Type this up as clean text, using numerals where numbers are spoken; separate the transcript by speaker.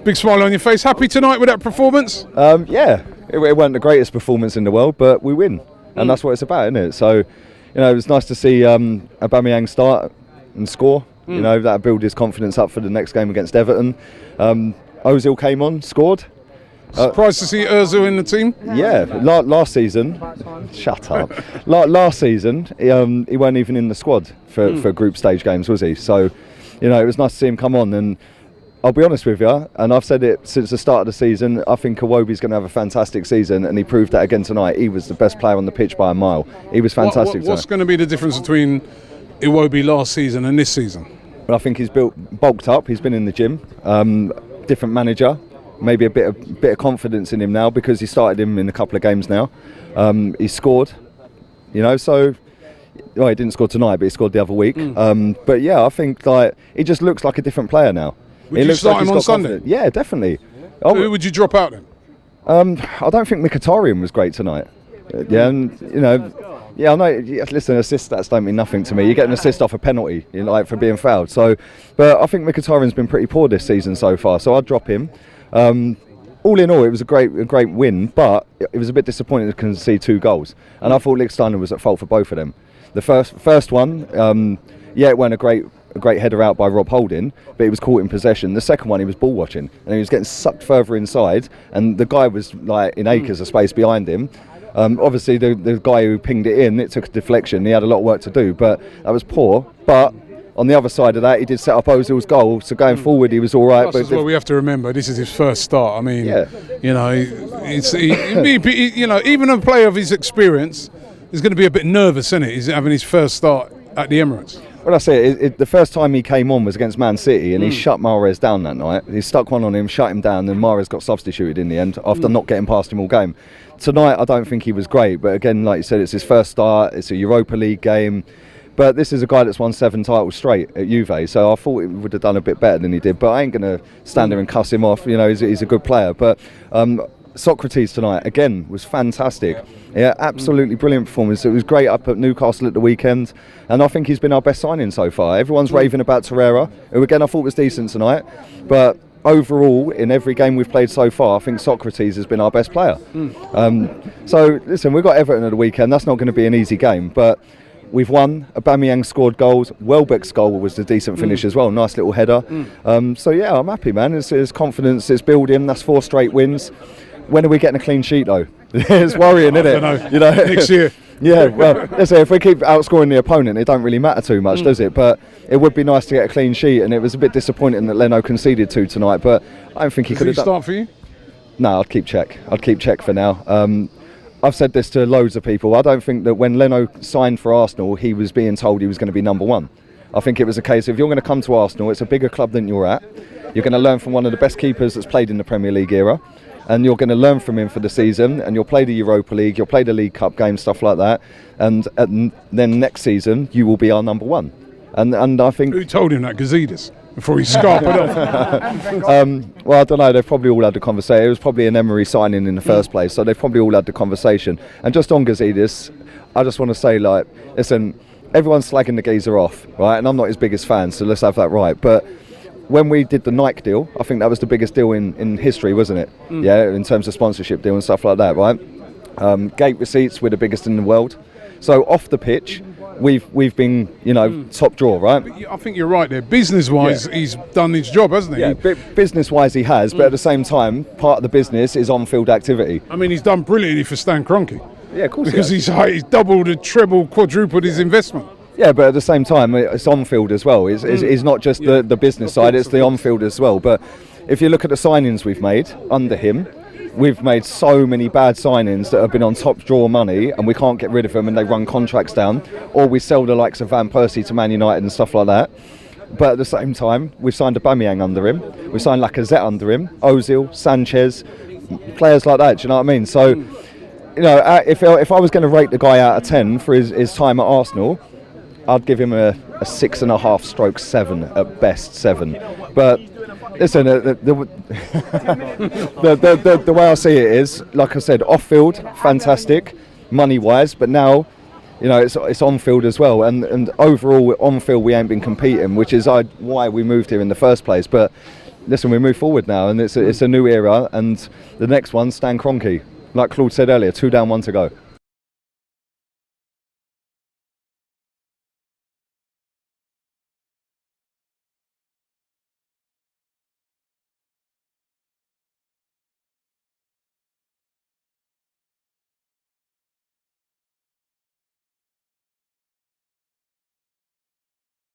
Speaker 1: Big smile on your face. Happy tonight with that performance?
Speaker 2: Yeah, it wasn't the greatest performance in the world, but we win, and that's what it's about, isn't it? So, it was nice to see Aubameyang start and score. That'll build his confidence up for the next game against Everton. Ozil came on, scored.
Speaker 1: Surprised to see Ozil in the team?
Speaker 2: Yeah, last season. Shut up. Last season, he weren't even in the squad for group stage games, was he? So, it was nice to see him come on. And I'll be honest with you, and I've said it since the start of the season, I think Iwobi's going to have a fantastic season, and he proved that again tonight. He was the best player on the pitch by a mile. He was fantastic.
Speaker 1: What's going to be the difference between Iwobi last season and this season?
Speaker 2: Well, I think he's bulked up. He's been in the gym. Different manager. Maybe a bit of confidence in him now because he started him in a couple of games now. He scored, so he didn't score tonight, but he scored the other week. But yeah, I think he just looks like a different player now.
Speaker 1: Would you start him on Sunday?
Speaker 2: Confidence. Yeah, definitely.
Speaker 1: So who would you drop out then?
Speaker 2: I don't think Mkhitaryan was great tonight. I know. Listen, assist stats don't mean nothing to me. You get an assist off a penalty, for being fouled. So, but I think Mkhitaryan's been pretty poor this season so far. So I'd drop him. All in all, it was a great win, but it was a bit disappointing to concede 2 goals. And I thought Lichtsteiner was at fault for both of them. The first one, it weren't a great header out by Rob Holding, but he was caught in possession. The second one, he was ball watching, and he was getting sucked further inside, and the guy was in acres of space behind him. Obviously, the guy who pinged it in, it took a deflection. He had a lot of work to do, but that was poor. But on the other side of that, he did set up Ozil's goal, so going forward, he was all right.
Speaker 1: But we have to remember, this is his first start. I mean, even a player of his experience is going to be a bit nervous, isn't it? He's having his first start at the Emirates.
Speaker 2: Well, that's it. The first time he came on was against Man City, and he shut Mahrez down that night. He stuck one on him, shut him down, and Mahrez got substituted in the end after not getting past him all game. Tonight, I don't think he was great, but again, like you said, it's his first start. It's a Europa League game. But this is a guy that's won 7 titles straight at Juve, so I thought he would have done a bit better than he did. But I ain't going to stand there and cuss him off. He's a good player. But Socrates tonight, again, was fantastic. Yeah, absolutely brilliant performance. It was great up at Newcastle at the weekend, and I think he's been our best signing so far. Everyone's raving about Torreira, who again I thought was decent tonight. But overall, in every game we've played so far, I think Socrates has been our best player. So, listen, we've got Everton at the weekend. That's not going to be an easy game, but we've won. Aubameyang scored goals. Welbeck's goal was a decent finish as well. Nice little header. So yeah, I'm happy, man. It's confidence. It's building. That's 4 straight wins. When are we getting a clean sheet though? It's worrying, isn't it?
Speaker 1: Next year.
Speaker 2: Yeah, well, let's say if we keep outscoring the opponent, it don't really matter too much, does it? But it would be nice to get a clean sheet, and it was a bit disappointing that Leno conceded 2 tonight. But I don't think he could have done.
Speaker 1: Start for you?
Speaker 2: No, I'd keep Czech for now. I've said this to loads of people. I don't think that when Leno signed for Arsenal, he was being told he was going to be number 1. I think it was a case of, if you're going to come to Arsenal, it's a bigger club than you're at. You're going to learn from one of the best keepers that's played in the Premier League era, and you're going to learn from him for the season, and you'll play the Europa League, you'll play the League Cup games, stuff like that, and then next season you will be our number 1. And I think...
Speaker 1: Who told him that? Gazidis? Before he scarpered off?
Speaker 2: Well, I don't know, they've probably all had a conversation. It was probably an Emery signing in the first place, so they've probably all had the conversation. And just on Gazidis, I just want to say, listen, everyone's slagging the geezer off, right? And I'm not his biggest fan, so let's have that right. But when we did the Nike deal, I think that was the biggest deal in history, wasn't it? Yeah, in terms of sponsorship deal and stuff like that, right? Gate receipts, we're the biggest in the world. So off the pitch, we've been, top draw, right?
Speaker 1: I think you're right there. Business-wise, he's done his job, hasn't he?
Speaker 2: Yeah, business-wise he has, but at the same time, part of the business is on-field activity.
Speaker 1: I mean, he's done brilliantly for Stan Kroenke.
Speaker 2: Yeah, of course.
Speaker 1: Because he's doubled, trebled, quadrupled his investment.
Speaker 2: Yeah, but at the same time, it's on-field as well. It's not just the business side, it's the on-field as well. But if you look at the signings we've made under him, we've made so many bad signings that have been on top draw money, and we can't get rid of them, and they run contracts down, or we sell the likes of Van Persie to Man United and stuff like that. But at the same time, we've signed Aubameyang under him, we've signed Lacazette under him, Ozil, Sanchez, players like that. Do you know what I mean? So, if I was going to rate the guy out of 10 for his time at Arsenal, I'd give him a 6.5 stroke 7 at best 7. But listen, the way I see it is, like I said, off-field, fantastic, money-wise, but now, it's on-field as well. And overall, on-field, we ain't been competing, which is why we moved here in the first place. But listen, we move forward now, and it's a new era, and the next one, Stan Kroenke. Like Claude said earlier, 2 down, 1 to go.